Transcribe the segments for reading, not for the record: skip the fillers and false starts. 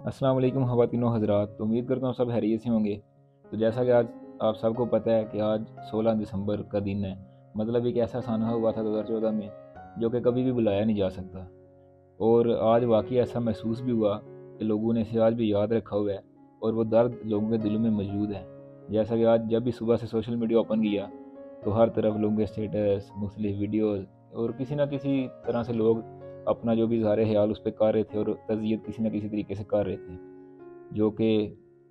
अस्सलाम वालेकुम ख़वातीन व हज़रात। तो उम्मीद करता हूँ सब खैरियत से होंगे। तो जैसा कि आज आप सबको पता है कि आज 16 दिसंबर का दिन है। मतलब एक ऐसा सानहा हुआ था 2014 में जो कि कभी भी भुलाया नहीं जा सकता। और आज वाक़ई ऐसा महसूस भी हुआ कि लोगों ने इसे आज भी याद रखा हुआ है और वो दर्द लोगों के दिलों में मौजूद है। जैसा कि आज जब भी सुबह से सोशल मीडिया ओपन किया तो हर तरफ लोगों के स्टेटस, मुख्तलिफ वीडियोज़ और किसी न किसी तरह से लोग अपना जो भी इज़हार ख़याल उस पे कर रहे थे और तज़ियत किसी न किसी तरीके से कर रहे थे, जो कि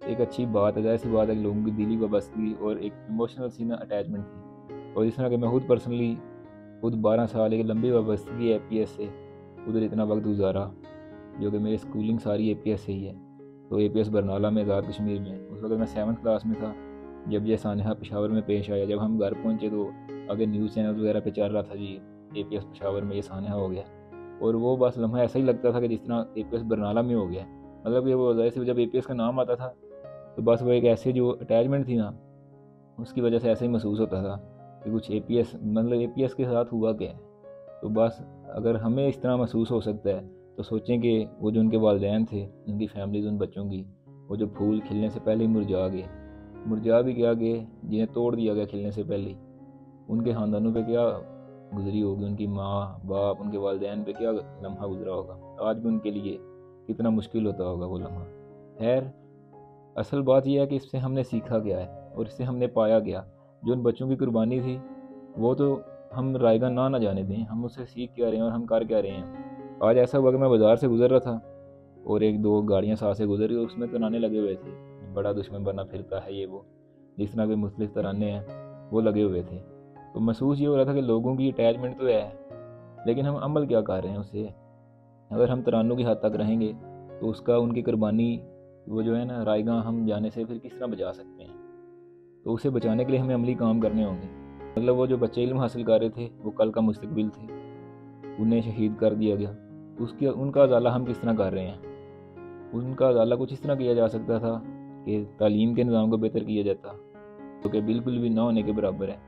एक अच्छी बात है। ज़ाहिर-सी बात है कि लोगों की दिली वाबस्तगी और एक इमोशनल सी ना अटैचमेंट थी। और इस तरह के मैं खुद 12 साल एक लंबी वाबस्तगी है एपीएस से, उधर इतना वक्त गुजारा, जो कि मेरी स्कूलिंग सारी एपीएस से ही है। तो एपीएस बरनाला में, आज़ाद कश्मीर में, उस वक्त मैं 7th क्लास में था जब ये सानहा पेशावर में पेश आया। जब हम घर पहुँचे तो आगे न्यूज़ चैनल वगैरह पे चल रहा था जी, एपीएस पेशावर में ये सानहा हो गया। और वो बस लम्हा ऐसा ही लगता था कि जिस तरह एपीएस बरनाला में हो गया। मतलब कि वो ज़ाहिर-सी जब एपीएस का नाम आता था तो बस वो एक ऐसे जो अटैचमेंट थी ना, उसकी वजह से ऐसा ही महसूस होता था कि कुछ एपीएस मतलब एपीएस के साथ हुआ क्या है। तो बस अगर हमें इस तरह महसूस हो सकता है तो सोचें कि वो जो उनके वालिदैन थे, उनकी फैमिलीज़, उन बच्चों की, वो जो फूल खिलने से पहले ही मुरझा गए, मुरझा भी क्या गए, जिन्हें तोड़ दिया गया खिलने से पहले ही, उनके ख़ानदानों पे क्या गुजरी होगी, उनकी माँ बाप, उनके वालिदैन पे क्या लम्हा गुजरा होगा। आज भी उनके लिए कितना मुश्किल होता होगा वो लम्हा। खैर, असल बात यह है कि इससे हमने सीखा क्या है और इससे हमने पाया क्या। जो उन बच्चों की कुर्बानी थी वो तो हम रायगा ना जाने दें, हम उससे सीख क्या रहे हैं और हम कर क्या रहे हैं। आज ऐसा हुआ कि मैं बाज़ार से गुज़र रहा था और एक दो गाड़ियाँ साथ से गुजरी और उसमें तराने लगे हुए थे, बड़ा दुश्मन बना फिरता है ये वो, जिस तरह के मुख्तलिफ तराने हैं वो लगे हुए थे। तो महसूस ये हो रहा था कि लोगों की अटैचमेंट तो है, लेकिन हम अमल क्या कर रहे हैं उससे। अगर हम तरानों की हद तक रहेंगे तो उसका, उनकी कुर्बानी, वो जो है ना, रायगा हम जाने से फिर किस तरह बचा सकते हैं। तो उसे बचाने के लिए हमें अमली काम करने होंगे। मतलब वो जो बच्चे इल्म हासिल कर रहे थे वो कल का मुस्तकबिल थे, उन्हें शहीद कर दिया गया। उसके उनका उजाला हम किस तरह कर रहे हैं। उनका उजाला कुछ इस तरह किया जा सकता था कि तालीम के निज़ाम को बेहतर किया जाता, जो कि बिल्कुल भी ना होने के बराबर है।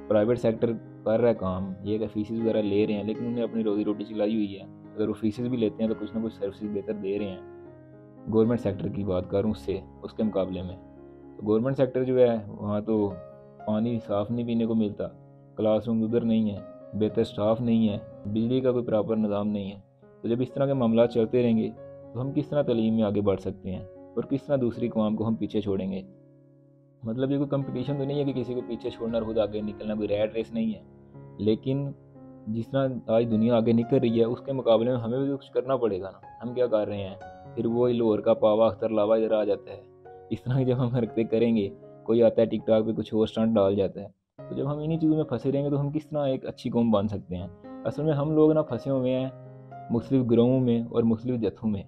प्राइवेट सेक्टर कर रहा है काम, ये कि फ़ीसेस वगैरह ले रहे हैं, लेकिन उन्हें अपनी रोज़ी रोटी चलाई हुई है। अगर वो फ़ीसेस भी लेते हैं तो कुछ ना कुछ सर्विसेज बेहतर दे रहे हैं। गवर्नमेंट सेक्टर की बात करूँ उससे, उसके मुकाबले में तो गवर्नमेंट सेक्टर जो है वहाँ तो पानी साफ़ नहीं पीने को मिलता, क्लासरूम उधर नहीं है, बेहतर स्टाफ नहीं है, बिजली का कोई प्रॉपर निज़ाम नहीं है। तो जब इस तरह के मामला चलते रहेंगे तो हम किस तरह तालीम में आगे बढ़ सकते हैं और किस तरह दूसरी कौम को हम पीछे छोड़ेंगे। मतलब ये कोई कंपटीशन तो नहीं है कि किसी को पीछे छोड़ना और खुद आगे निकलना, कोई रैट रेस नहीं है। लेकिन जिस तरह आज दुनिया आगे निकल रही है उसके मुकाबले में हमें भी तो कुछ करना पड़ेगा ना। हम क्या कर रहे हैं, फिर वो लाहौर का पावा अख्तर लावा इधर आ जाता है। इस तरह की जब हम हरकतें करेंगे, कोई आता है टिकटॉक पे कुछ और स्टंट डाल जाता है, तो जब हम इन्हीं चीज़ों में फंसे रहेंगे तो हम किस तरह एक अच्छी कौम बन सकते हैं। असल में हम लोग ना फंसे हुए हैं मुख्तलिफ गिरोहों में और मुख्तलिफ जत्थों में।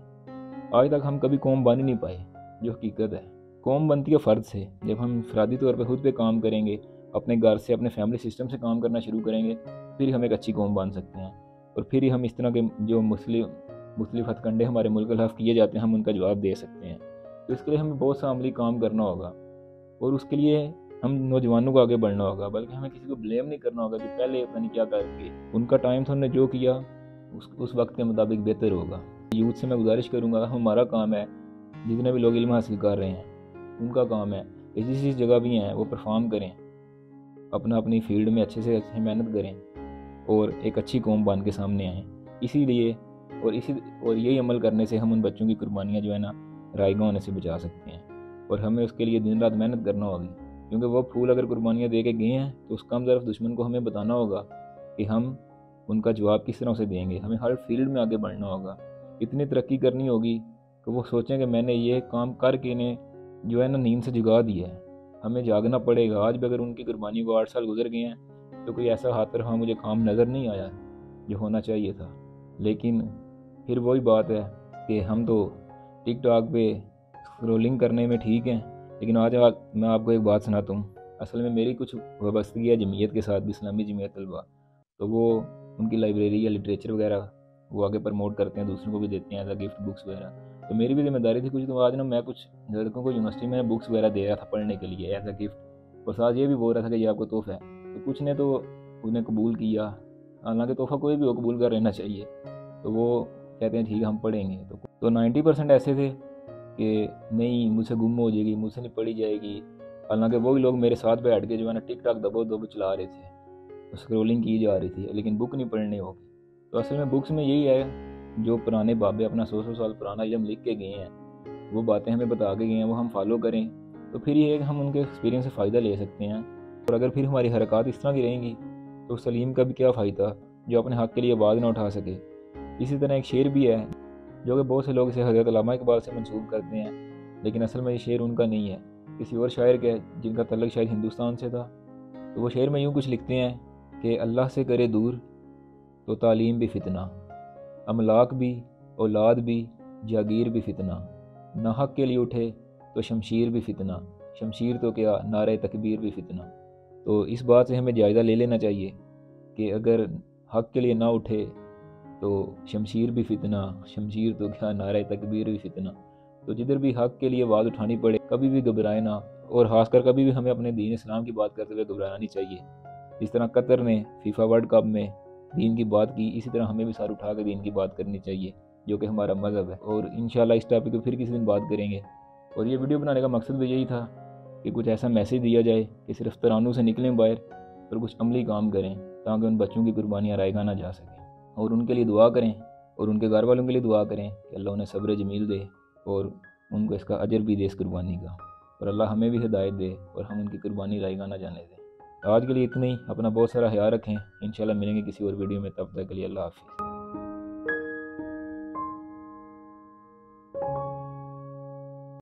आज तक हम कभी कौम बन ही नहीं पाए, जो हकीकत है। कौम बनती है फ़र्द से। जब हम इंफरादी तौर पर खुद पे काम करेंगे, अपने घर से, अपने फैमिली सिस्टम से काम करना शुरू करेंगे, फिर हम एक अच्छी कौम बन सकते हैं। और फिर ही हम इस तरह के जो मुख्तलिफ हथकंडे हमारे मुल्क के खिलाफ किए जाते हैं, हम उनका जवाब दे सकते हैं। तो इसके लिए हमें बहुत सा अमली काम करना होगा और उसके लिए हम नौजवानों को आगे बढ़ना होगा। बल्कि हमें किसी को ब्लेम नहीं करना होगा कि पहले पता नहीं क्या करके, उनका टाइम था, उन्होंने जो किया उस वक्त के मुताबिक बेहतर होगा। यूथ से मैं गुजारिश करूँगा, हमारा काम है, जितने भी लोग इल्म हासिल कर रहे हैं उनका काम है कि जिस जिस जगह भी हैं वो परफॉर्म करें, अपनी फील्ड में अच्छे से अच्छे मेहनत करें और एक अच्छी कौम बन के सामने आएँ। इसीलिए और यही अमल करने से हम उन बच्चों की कुर्बानियाँ जो है ना, रायगा होने से बचा सकते हैं। और हमें उसके लिए दिन रात मेहनत करना होगी, क्योंकि वो फूल अगर कुर्बानियाँ दे के गए हैं तो उसका हम तरफ दुश्मन को हमें बताना होगा कि हम उनका जवाब किस तरह से देंगे। हमें हर फील्ड में आगे बढ़ना होगा, इतनी तरक्की करनी होगी कि वो सोचें कि मैंने ये काम करके इन्हें जो है ना नींद से जगा दिया है। हमें जागना पड़ेगा। आज भी अगर उनकी कुर्बानी को 8 साल गुजर गए हैं तो कोई ऐसा हाथ रहा मुझे काम नज़र नहीं आया जो होना चाहिए था। लेकिन फिर वही बात है कि हम तो टिकटॉक पे स्क्रोलिंग करने में ठीक हैं, लेकिन आज मैं आपको एक बात सुनाता हूँ। असल में मेरी कुछ वाबस्तगी है जमीयत के साथ भी, इस्लामी जमीयत तलबा। तो वो उनकी लाइब्रेरी या लिटरेचर वगैरह वो आगे प्रमोट करते हैं, दूसरों को भी देते हैं एज अ गिफ्ट बुक्स वगैरह। तो मेरी भी जिम्मेदारी थी कुछ, तो आज ना मैं कुछ लड़कों को यूनिवर्सिटी में बुक्स वगैरह दे रहा था पढ़ने के लिए एज अ गिफ्ट। और साथ ये भी बोल रहा था कि ये आपको तोहफा है। तो कुछ ने तो उन्हें कबूल किया, हालांकि तोहफा कोई भी हो कबूल कर लेना चाहिए। तो वो कहते हैं ठीक है हम पढ़ेंगे। तो 90% ऐसे थे کہ نہیں مجھ سے گم ہو جائے گی، مجھ سے نہیں پڑھی جائے گی، حالانکہ وہی لوگ میرے ساتھ بیٹھ کے جو ہے نا ٹک ٹاک دبو دبو چلا رہے تھے، اسکرولنگ کی جا رہی تھی، لیکن بک نہیں پڑھنے ہوگی۔ تو اصل میں بکس میں یہی ہے، جو پرانے بابے اپنا 100 سال پرانا علم لکھ کے گئے ہیں، وہ باتیں ہمیں بتا کے گئے ہیں، وہ ہم فالو کریں تو پھر یہ ہے کہ ہم ان کے ایکسپیرینس سے فائدہ لے سکتے ہیں۔ اور اگر پھر ہماری حرکات اس طرح کی رہیں گی تو سلیم کا بھی کیا فائدہ جو اپنے حق کے لیے آواز نہ اٹھا سکے۔ اسی طرح ایک شعر بھی ہے جو کہ بہت سے لوگ اسے حضرت علامہ اقبال سے منسوب کرتے ہیں، لیکن اصل میں یہ شعر ان کا نہیں ہے، کسی اور شاعر کا ہے جن کا تعلق شاید ہندوستان سے تھا۔ تو وہ شعر میں یوں کچھ لکھتے ہیں کہ اللہ سے کرے دور تو تعلیم بھی فتنہ، املاک بھی، اولاد بھی، جاگیر بھی فتنہ، ناحق کے لیے اٹھے تو شمشیر بھی فتنہ، شمشیر تو کیا نعرہ تکبیر بھی فتنہ۔ تو اس بات سے ہمیں جائزہ لے لینا چاہیے کہ اگر حق کے لیے نہ اٹھے تو شمشیر بھی فتنہ، شمشیر تو کیا نعرہ تکبیر بھی فتنہ۔ تو جدھر بھی حق کے لیے آواز اٹھانی پڑے کبھی بھی گھبرائے نہ، اور خاص کر کبھی بھی ہمیں اپنے دین اسلام کی بات کرتے ہوئے گھبرانا نہیں چاہیے۔ جس طرح قطر نے فیفا ورلڈ کپ میں دین کی بات کی، اسی طرح ہمیں بھی سر اٹھا کے دین کی بات کرنی چاہیے جو کہ ہمارا مذہب ہے۔ اور انشاءاللہ اس ٹاپک کو پھر کسی دن بات کریں گے۔ اور یہ ویڈیو بنانے کا مقصد بھی یہی تھا کہ کچھ ایسا میسیج دیا جائے کہ صرف ترانوں سے نکلیں باہر اور کچھ عملی کام کریں تاکہ ان بچوں کی قربانیاں رائیگاں نہ جا سکیں، اور ان کے لیے دعا کریں اور ان کے گھر والوں کے لیے دعا کریں کہ اللہ انہیں صبر جمیل دے اور ان کو اس کا اجر بھی دے اس قربانی کا، اور اللہ ہمیں بھی ہدایت دے اور ہم ان کی قربانی رائیگاں نہ جانے دیں۔ آج کے لیے اتنا ہی، اپنا بہت سارا خیال رکھیں، انشاءاللہ ملیں گے کسی اور ویڈیو میں، تب تک کے لیے اللہ حافظ۔